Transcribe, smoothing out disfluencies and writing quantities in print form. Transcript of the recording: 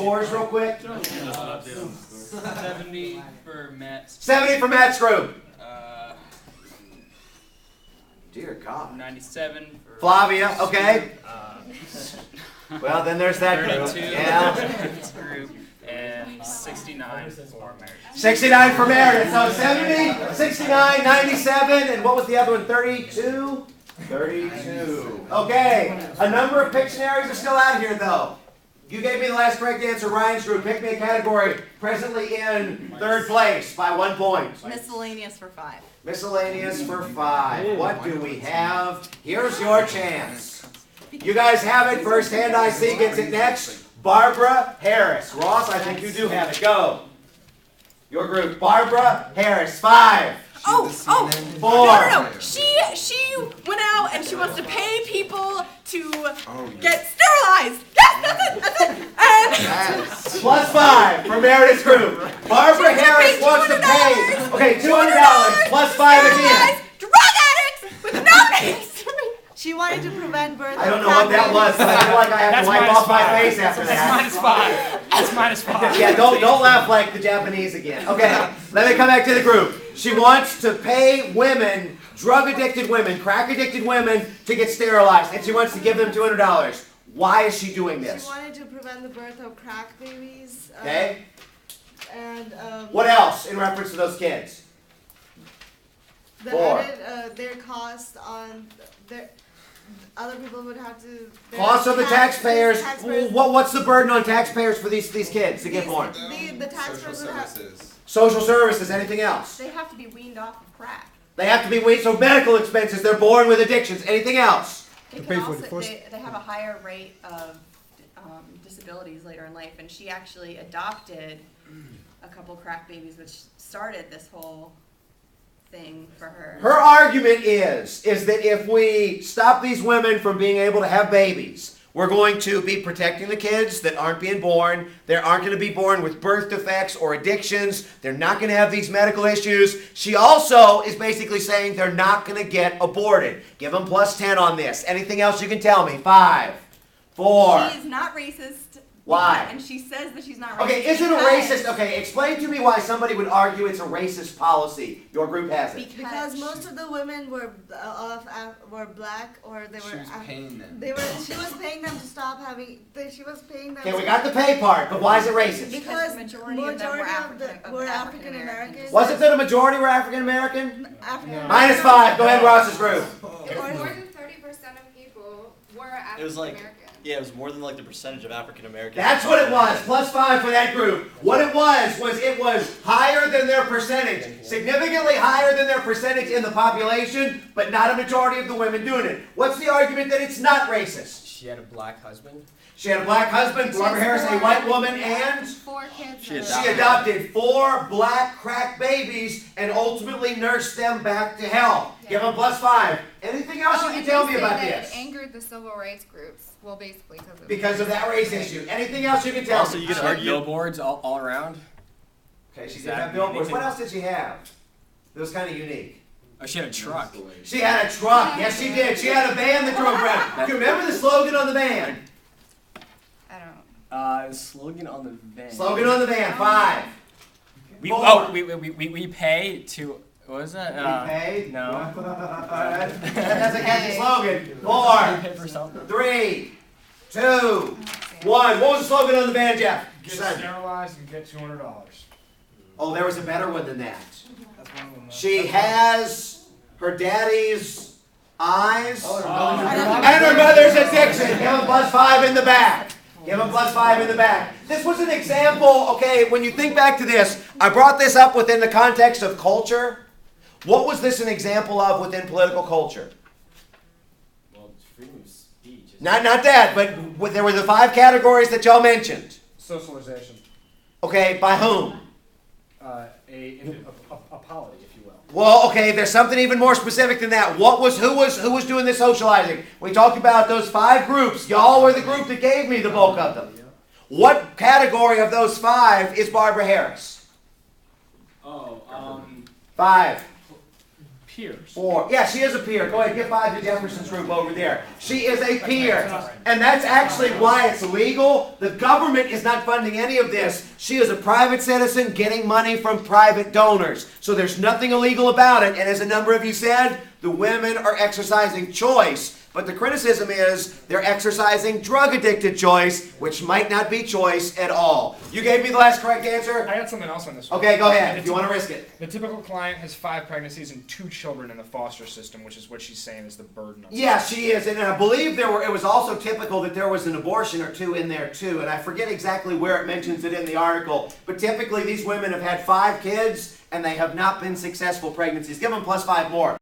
scores real quick. 70 for Matt's. 70 for Matt's group. Dear God. 97 for Flavia, okay. Well, then there's that group. 32 Yeah. group. And 69 for Meredith. 69 for Meredith. So 70, 69, 97, and what was the other one? 32? 32. Okay. A number of Pictionaries are still out here, though. You gave me the last correct answer, Ryan's group. Pick me a category presently in third place by 1 point. Miscellaneous for 5. Miscellaneous for 5. What do we have? Here's your chance. You guys have it. First hand I see gets it next. Barbara Harris. Ross, I think you do have it. Go. Your group. Barbara Harris. 5. 4. No. She went out and she wants to pay people to get sterilized. Yes, that's it. And Plus 5 for Meredith's group. Barbara Harris wants to pay. Okay, $200 plus 5 again. Drug addicts with no names. She wanted to prevent birth. I don't know what that was, but I feel like I have to wipe off my face after that. That's minus 5. Yeah, don't laugh like the Japanese again. Okay, let me come back to the group. She wants to pay women, drug-addicted women, crack-addicted women, to get sterilized, and she wants to give them $200. Why is she doing this? She wanted to prevent the birth of crack babies. Okay. And What else in reference to those kids? the 4. added their cost on their other people would have to. Cost of the taxpayers. What's the burden on taxpayers for these kids to get born? The taxpayers would have. Social services. Anything else? They have to be weaned off of crack. They have to be weaned. So medical expenses. They're born with addictions. Anything else? They can also, they have a higher rate of disabilities later in life, and she actually adopted a couple crack babies, which started this whole thing for her. Her argument is that if we stop these women from being able to have babies, we're going to be protecting the kids that aren't being born. They aren't going to be born with birth defects or addictions. They're not going to have these medical issues. She also is basically saying they're not going to get aborted. Give them plus 10 on this. Anything else you can tell me? 5, 4. She's not racist. Why? And she says that she's not racist. Okay, is it a racist? Okay, explain to me why somebody would argue it's a racist policy. Your group has it. Because most of the women were black, or they were. She was paying them. She was paying them to stop having. She was paying them. Okay, we got the pay part, but why is it racist? Because the majority of them were African Americans. Was it that a majority were African American? African Minus 5. Go ahead, Ross's group. More than 30% of people were African American. Yeah, it was more than like the percentage of African Americans. That's what it was. Plus 5 for that group. What it was higher than their percentage. Significantly higher than their percentage in the population, but not a majority of the women doing it. What's the argument that it's not racist? She had a black husband. She had a black husband, Barbara Harris, a white woman, and 4 kids. she adopted 4 black crack babies and ultimately nursed them back to health. Yeah. Give them plus 5. Anything else you can tell me about this? It angered the civil rights groups. Well, basically because of that race issue. Anything else you can tell me? Also, you can argue billboards all around. Okay, she did have billboards. What else did she have? It was kind of unique. Oh, she had a truck. She had a truck. Yes, she did. She had a van that drove around. Do you remember the slogan on the van? I don't. Slogan on the van. Slogan on the van. 5. We pay to. What was that? We pay? No. That's a catchy slogan. 4, 3, 2, 1. What was the slogan on the van, Jeff? Get sterilized and get $200. Oh, there was a better one than that. She has her daddy's eyes and her mother's addiction. Give him plus 5 in the back. Give him plus 5 in the back. This was an example, okay, when you think back to this, I brought this up within the context of culture. What was this an example of within political culture? Well, it's freedom of speech. Not that, but there were the 5 categories that y'all mentioned. Socialization. Okay, by whom? A polity, if you will. Well, okay, there's something even more specific than that. Who was doing this socializing? We talked about those 5 groups. Y'all were the group that gave me the bulk of them. What category of those 5 is Barbara Harris? 5. peers. 4. Yeah, she is a peer. Go ahead, give 5 to Jefferson's group over there. She is a peer. And that's actually why it's legal. The government is not funding any of this. She is a private citizen getting money from private donors. So there's nothing illegal about it. And as a number of you said, the women are exercising choice. But the criticism is they're exercising drug-addicted choice, which might not be choice at all. You gave me the last correct answer? I got something else on this one. Okay, go ahead, if you want to risk it. The typical client has 5 pregnancies and 2 children in the foster system, which is what she's saying is the burden on Yeah, she is. And I believe it was also typical that there was an abortion or 2 in there too. And I forget exactly where it mentions it in the article. But typically these women have had 5 kids and they have not been successful pregnancies. Give them +5 more.